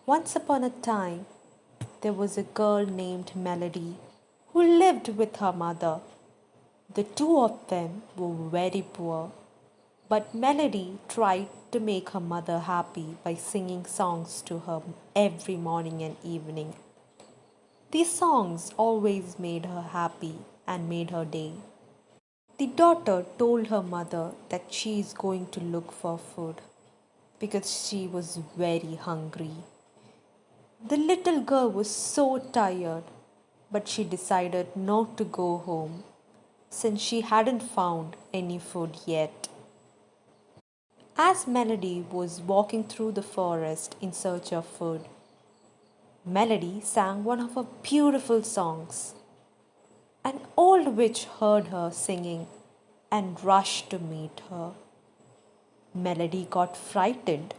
Once upon a time, there was a girl named Melody who lived with her mother. The two of them were very poor, but Melody tried to make her mother happy by singing songs to her every morning and evening. These songs always made her happy and made her day. The daughter told her mother that she is going to look for food because she was very hungry. The little girl was so tired, but she decided not to go home since she hadn't found any food yet. As Melody was walking through the forest in search of food, Melody sang one of her beautiful songs. An old witch heard her singing and rushed to meet her. Melody got frightened.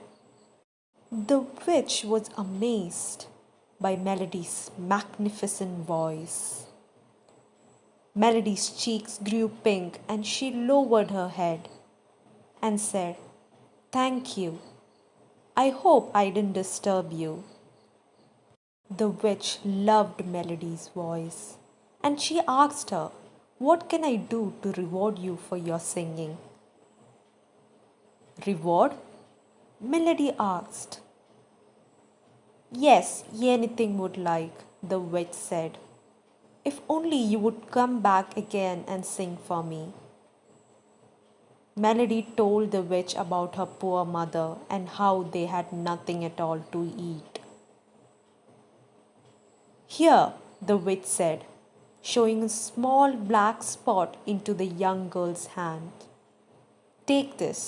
The witch was amazed by Melody's magnificent voice. Melody's cheeks grew pink and she lowered her head and said, "Thank you. I hope I didn't disturb you." The witch loved Melody's voice and she asked her, "What can I do to reward you for your singing?" "Reward?" Melody asked. "Yes, anything would like," the witch said. "If only you would come back again and sing for me." Melody told the witch about her poor mother and how they had nothing at all to eat. "Here," the witch said, showing a small black spot into the young girl's hand. "Take this.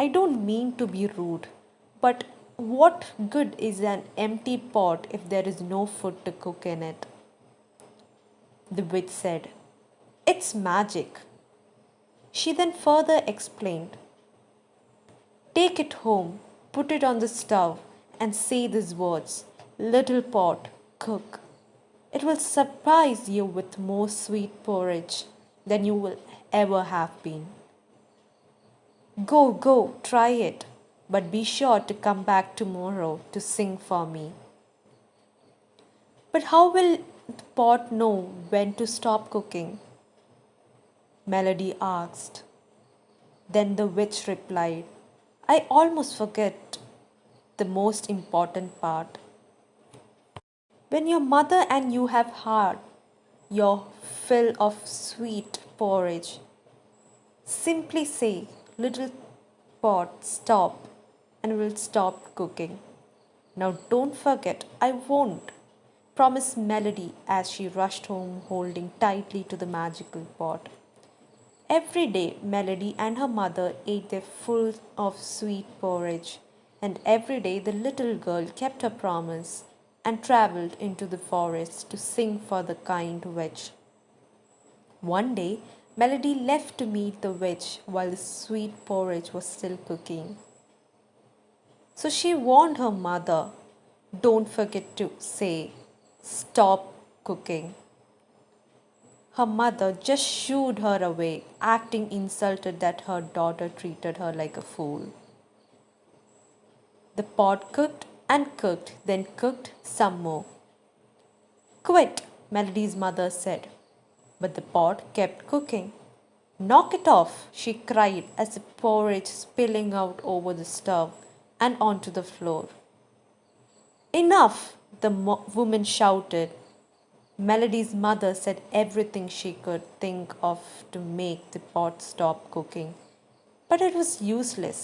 I don't mean to be rude, but what good is an empty pot if there is no food to cook in it?" The witch said, "It's magic." She then further explained, "Take it home, put it on the stove, and say these words, 'Little pot, cook.' It will surprise you with more sweet porridge than you will ever have been. Go, go, try it, but be sure to come back tomorrow to sing for me." "But how will the pot know when to stop cooking?" Melody asked. Then the witch replied, "I almost forget the most important part. When your mother and you have had your fill of sweet porridge, simply say, 'Little pot, stop,' and we'll stop cooking. Now don't forget, I won't," promised Melody as she rushed home holding tightly to the magical pot. Every day, Melody and her mother ate their full of sweet porridge, and every day the little girl kept her promise and travelled into the forest to sing for the kind witch. One day, Melody left to meet the witch while the sweet porridge was still cooking. So she warned her mother, "Don't forget to say, 'Stop cooking.'" Her mother just shooed her away, acting insulted that her daughter treated her like a fool. The pot cooked and cooked, then cooked some more. "Quit," Melody's mother said, but the pot kept cooking. "Knock it off," she cried as the porridge spilling out over the stove and onto the floor. "Enough," the woman shouted. Melody's mother said everything she could think of to make the pot stop cooking, but it was useless.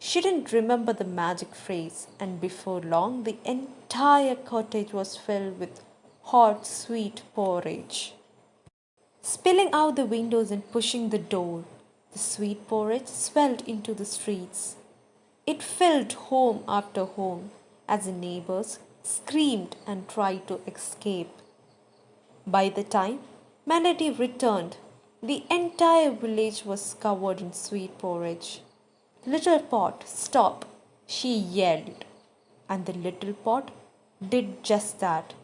She didn't remember the magic phrase, and before long the entire cottage was filled with hot, sweet porridge. Spilling out the windows and pushing the door, the sweet porridge swelled into the streets. It filled home after home as the neighbors screamed and tried to escape. By the time Melody returned, the entire village was covered in sweet porridge. "Little pot, stop!" she yelled. And the little pot did just that.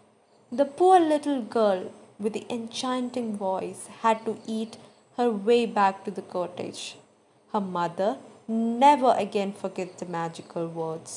The poor little girl with the enchanting voice had to eat her way back to the cottage. Her mother never again forget the magical words.